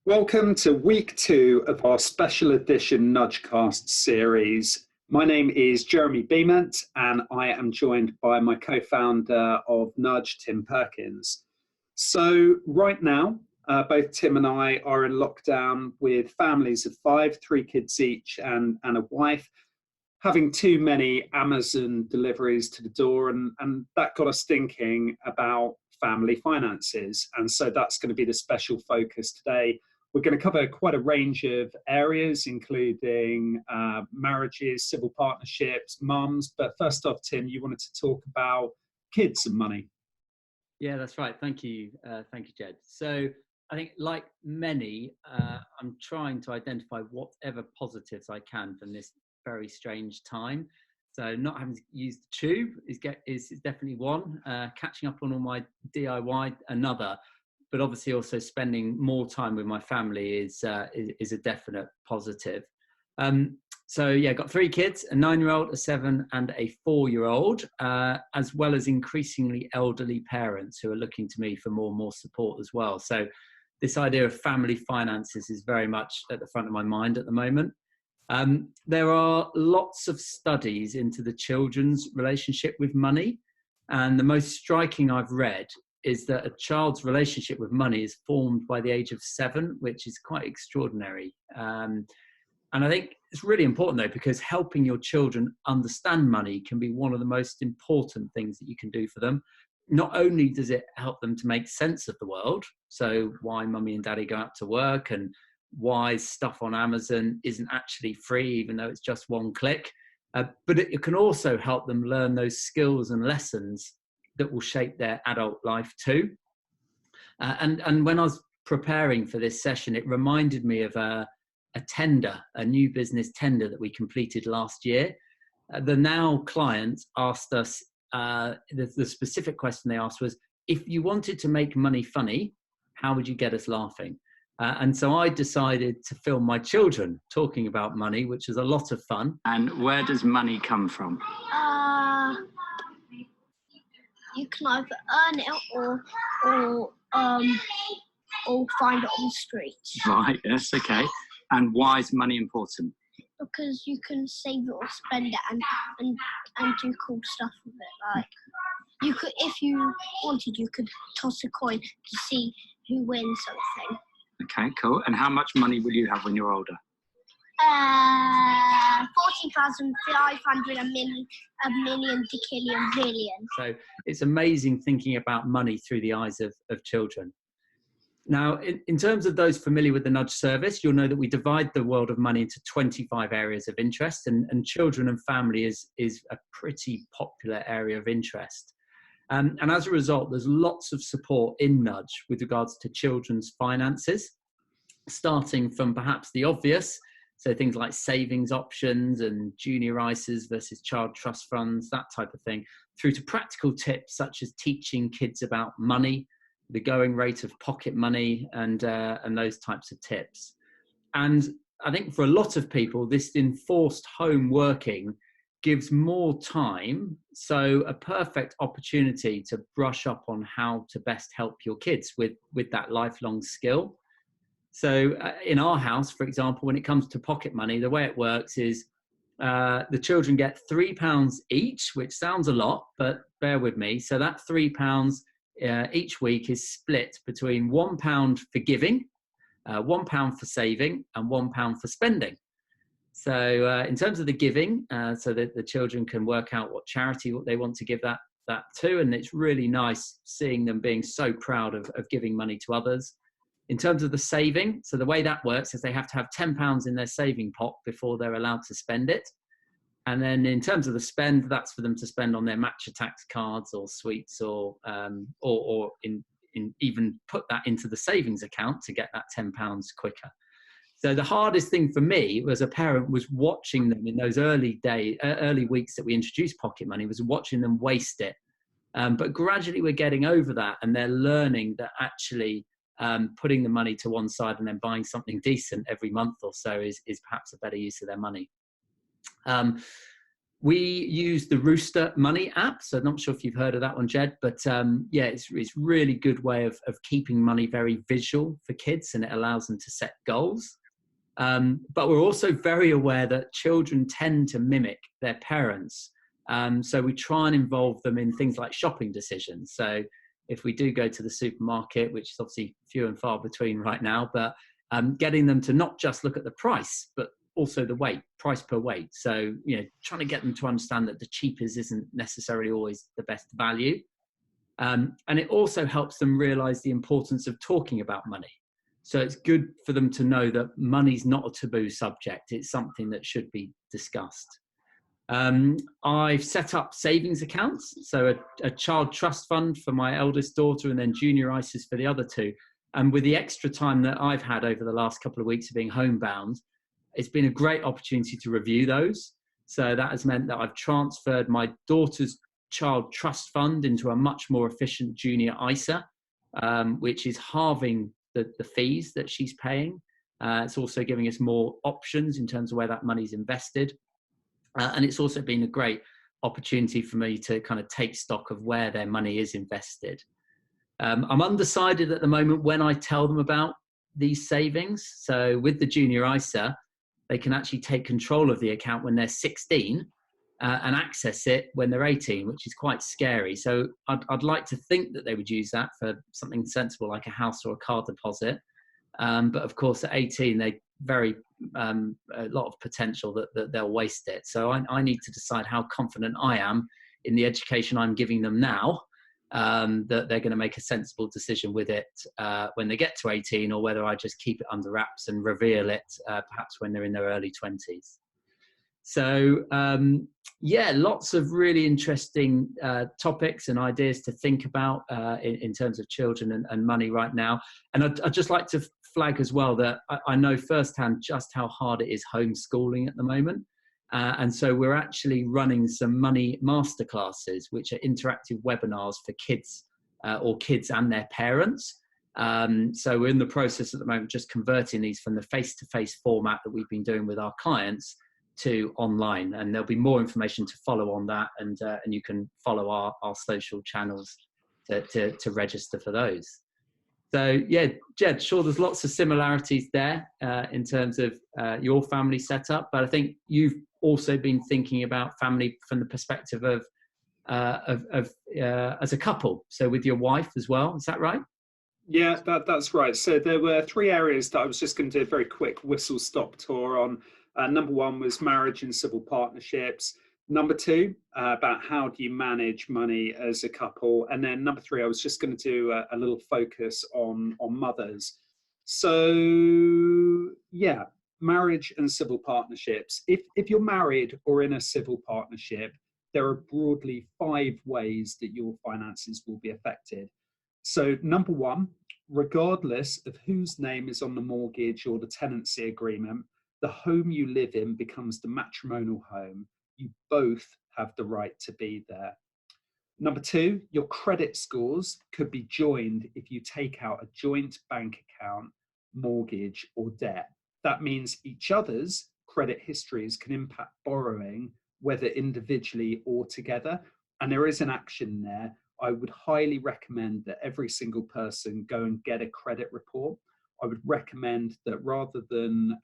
Welcome to week 2 of our special edition nudgecast series. My name is Jeremy Beament and I am joined by my co-founder of Nudge, Tim Perkins. So right now, both Tim and I are in lockdown with families of 5, 3 kids each and a wife, having too many Amazon deliveries to the door, and that got us thinking about family finances. And so that's going to be the special focus today. We're going to cover quite a range of areas, including marriages, civil partnerships, mums. But first off, Tim, you wanted to talk about kids and money. Yeah, that's right. Thank you. Thank you, Jed. So I think, like many, I'm trying to identify whatever positives I can from this very strange time. So not having to use the tube is definitely one. Catching up on all my DIY, another. But obviously also spending more time with my family is a definite positive. So yeah, got 3 kids, a 9-year-old, a 7 and a 4-year-old, as well as increasingly elderly parents who are looking to me for more and more support as well. So this idea of family finances is very much at the front of my mind at the moment. There are lots of studies into the children's relationship with money. And the most striking I've read is that a child's relationship with money is formed by the age of 7, which is quite extraordinary. And I think it's really important, though, because helping your children understand money can be one of the most important things that you can do for them. Not only does it help them to make sense of the world, so why mummy and daddy go out to work and why stuff on Amazon isn't actually free, even though it's just one click, but it can also help them learn those skills and lessons that will shape their adult life too. And when I was preparing for this session, it reminded me of a new business tender that we completed last year. The now client asked us, the specific question they asked was, if you wanted to make money funny, how would you get us laughing? And so I decided to film my children talking about money, which was a lot of fun. And where does money come from? You can either earn it or find it on the street. Right, yes, okay. And why is money important? Because you can save it or spend it and do cool stuff with it. Like you could, if you wanted, you could toss a coin to see who wins something. Okay, cool. And how much money will you have when you're older? 40,500, a million, decillion, billion. So it's amazing thinking about money through the eyes of children. Now, in terms of those familiar with the Nudge service, you'll know that we divide the world of money into 25 areas of interest, and children and family is a pretty popular area of interest. And as a result, there's lots of support in Nudge with regards to children's finances, starting from perhaps the obvious, so things like savings options and junior ISAs versus child trust funds, that type of thing, through to practical tips such as teaching kids about money, the going rate of pocket money, and those types of tips. And I think for a lot of people, this enforced home working gives more time, so a perfect opportunity to brush up on how to best help your kids with that lifelong skill. So in our house, for example, when it comes to pocket money, the way it works is the children get £3 each, which sounds a lot, but bear with me. So that £3 each week is split between £1 for giving, £1 for saving, and £1 for spending. So in terms of the giving, so that the children can work out what charity they want to give that to, and it's really nice seeing them being so proud of giving money to others. In terms of the saving, so the way that works is they have to have £10 in their saving pot before they're allowed to spend it. And then in terms of the spend, that's for them to spend on their match tax cards or sweets, or even put that into the savings account to get that £10 quicker. So the hardest thing for me as a parent was watching them in those early weeks that we introduced pocket money, was watching them waste it. But gradually we're getting over that, and they're learning that actually putting the money to one side and then buying something decent every month or so is perhaps a better use of their money. We use the Rooster Money app. So I'm not sure if you've heard of that one, Jed, but yeah, it's really good way of keeping money very visual for kids, and it allows them to set goals. But we're also very aware that children tend to mimic their parents. So we try and involve them in things like shopping decisions. So if we do go to the supermarket, which is obviously few and far between right now, but getting them to not just look at the price, but also the weight, price per weight. So, trying to get them to understand that the cheapest isn't necessarily always the best value. And it also helps them realize the importance of talking about money. So it's good for them to know that money's not a taboo subject. It's something that should be discussed. I've set up savings accounts, so a child trust fund for my eldest daughter and then junior ISAs for the other two. And with the extra time that I've had over the last couple of weeks of being homebound, it's been a great opportunity to review those. So that has meant that I've transferred my daughter's child trust fund into a much more efficient junior ISA, which is halving the fees that she's paying. It's also giving us more options in terms of where that money's invested. And it's also been a great opportunity for me to kind of take stock of where their money is invested. I'm undecided at the moment when I tell them about these savings. So with the junior ISA, they can actually take control of the account when they're 16 and access it when they're 18, which is quite scary. So I'd like to think that they would use that for something sensible like a house or a car deposit. But of course, at 18, they a lot of potential that they'll waste it. So I need to decide how confident I am in the education I'm giving them now, that they're going to make a sensible decision with it when they get to 18, or whether I just keep it under wraps and reveal it perhaps when they're in their early 20s. So yeah, lots of really interesting topics and ideas to think about in terms of children and money right now. And I'd just like to flag as well that I know firsthand just how hard it is homeschooling at the moment. And so we're actually running some money masterclasses, which are interactive webinars for kids or kids and their parents. So we're in the process at the moment just converting these from the face-to-face format that we've been doing with our clients to online, and there'll be more information to follow on that, and you can follow our social channels to register for those. So yeah, Jed, sure, there's lots of similarities there in terms of your family setup, but I think you've also been thinking about family from the perspective of as a couple, so with your wife as well, is that right? Yeah, that's right. So there were three areas that I was just going to do a very quick whistle-stop tour on. Number one was marriage and civil partnerships. Number two, about how do you manage money as a couple. And then number three, I was just going to do a little focus on mothers. So yeah, marriage and civil partnerships. If you're married or in a civil partnership, there are broadly 5 ways that your finances will be affected. So number one, regardless of whose name is on the mortgage or the tenancy agreement, the home you live in becomes the matrimonial home. You both have the right to be there. Number two, your credit scores could be joined if you take out a joint bank account, mortgage, or debt. That means each other's credit histories can impact borrowing, whether individually or together. And there is an action there. I would highly recommend that every single person go and get a credit report. I would recommend that rather than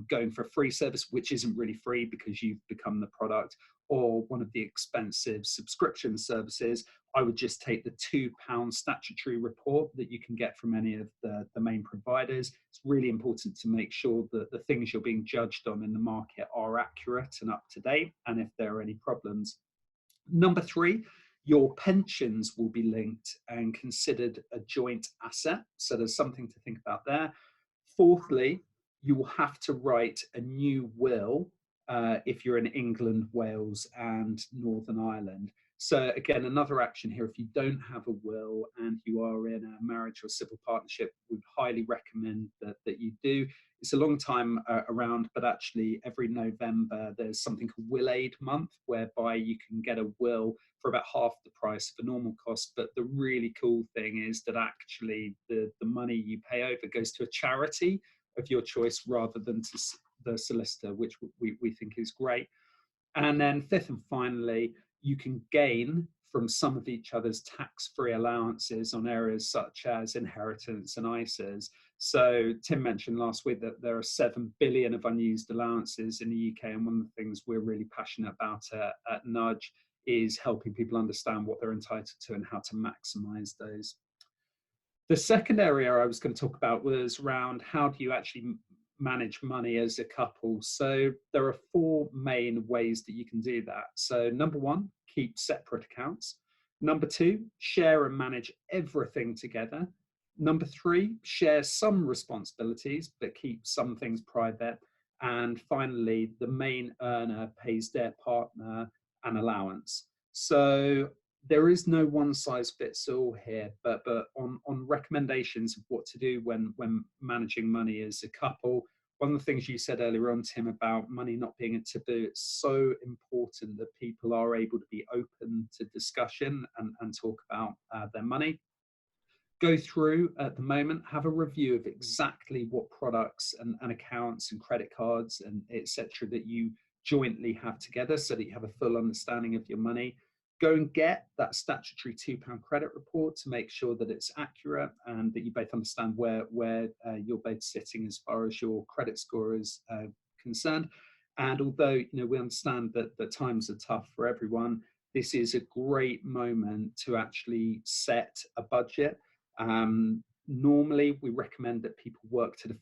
going for a free service, which isn't really free because you've become the product, or one of the expensive subscription services, I would just take the £2 statutory report that you can get from any of the main providers. It's really important to make sure that the things you're being judged on in the market are accurate and up to date, and if there are any problems. Number three, your pensions will be linked and considered a joint asset. So there's something to think about there. Fourthly, you will have to write a new will if you're in England, Wales, and Northern Ireland. So again, another action here, if you don't have a will and you are in a marriage or civil partnership, we'd highly recommend that you do. It's a long time around, but actually every November there's something called Will Aid Month, whereby you can get a will for about half the price of a normal cost. But the really cool thing is that actually the money you pay over goes to a charity of your choice rather than to the solicitor, which we think is great. And then fifth and finally, you can gain from some of each other's tax-free allowances on areas such as inheritance and ISAs. So Tim mentioned last week that there are 7 billion of unused allowances in the UK, and one of the things we're really passionate about at Nudge is helping people understand what they're entitled to and how to maximise those. The second area I was going to talk about was around how do you actually manage money as a couple. So there are 4 main ways that you can do that. So number 1, keep separate accounts. Number 2, share and manage everything together. Number 3, share some responsibilities, but keep some things private. And finally, the main earner pays their partner an allowance. So there is no one size fits all here, but on recommendations of what to do when managing money as a couple, one of the things you said earlier on, Tim, about money not being a taboo, it's so important that people are able to be open to discussion and talk about their money. Go through at the moment, have a review of exactly what products and accounts and credit cards and etc. that you jointly have together so that you have a full understanding of your money. Go and get that statutory £2 credit report to make sure that it's accurate and that you both understand where you're both sitting as far as your credit score is concerned. And although we understand that the times are tough for everyone, this is a great moment to actually set a budget. Normally, we recommend that people work to the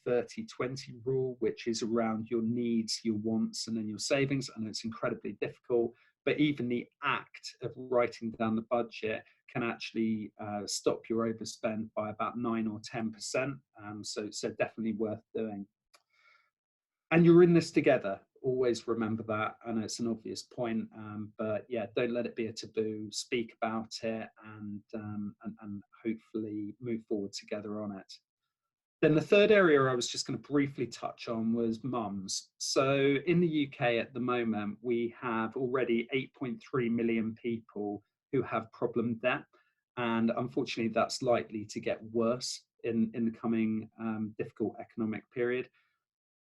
50-30-20 rule, which is around your needs, your wants, and then your savings. And it's incredibly difficult, but even the act of writing down the budget can actually stop your overspend by about 9 or 10%. So definitely worth doing. And you're in this together. Always remember that. I know it's an obvious point, but yeah, don't let it be a taboo. Speak about it and hopefully move forward together on it. Then the third area I was just going to briefly touch on was mums. So in the UK at the moment, we have already 8.3 million people who have problem debt. And unfortunately, that's likely to get worse in the coming difficult economic period.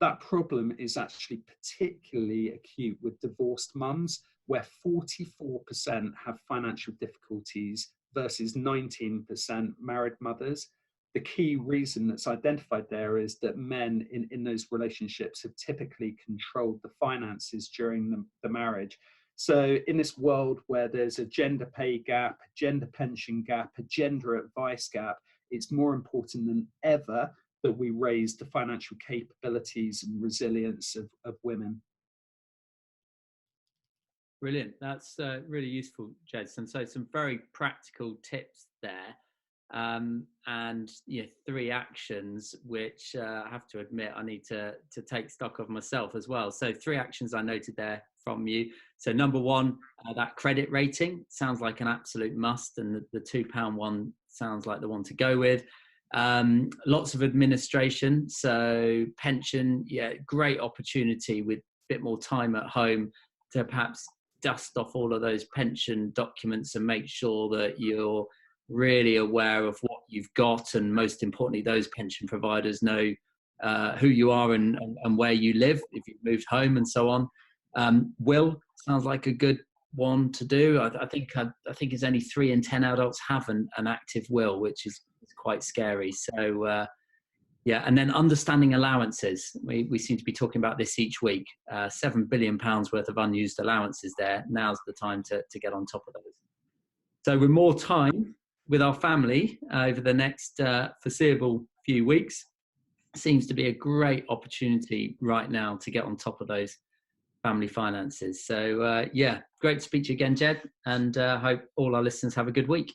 That problem is actually particularly acute with divorced mums, where 44% have financial difficulties versus 19% married mothers. The key reason that's identified there is that men in those relationships have typically controlled the finances during the marriage. So in this world where there's a gender pay gap, a gender pension gap, a gender advice gap, it's more important than ever that we raise the financial capabilities and resilience of women. Brilliant. That's really useful, Jedson. So some very practical tips there. And 3 actions, which I have to admit I need to take stock of myself as well. So 3 actions I noted there from you. So number 1, that credit rating sounds like an absolute must, and the £2 one sounds like the one to go with. Lots of administration, so pension, great opportunity with a bit more time at home to perhaps dust off all of those pension documents and make sure that you're really aware of what you've got, and most importantly, those pension providers know who you are and where you live, if you've moved home and so on. Will sounds like a good one to do. I think it's only 3 in 10 adults have an active will, which is quite scary. So and then understanding allowances. We seem to be talking about this each week. £7 billion worth of unused allowances there. Now's the time to get on top of those. So with more time with our family over the next foreseeable few weeks, seems to be a great opportunity right now to get on top of those family finances. So great to speak to you again, Jed, and hope all our listeners have a good week.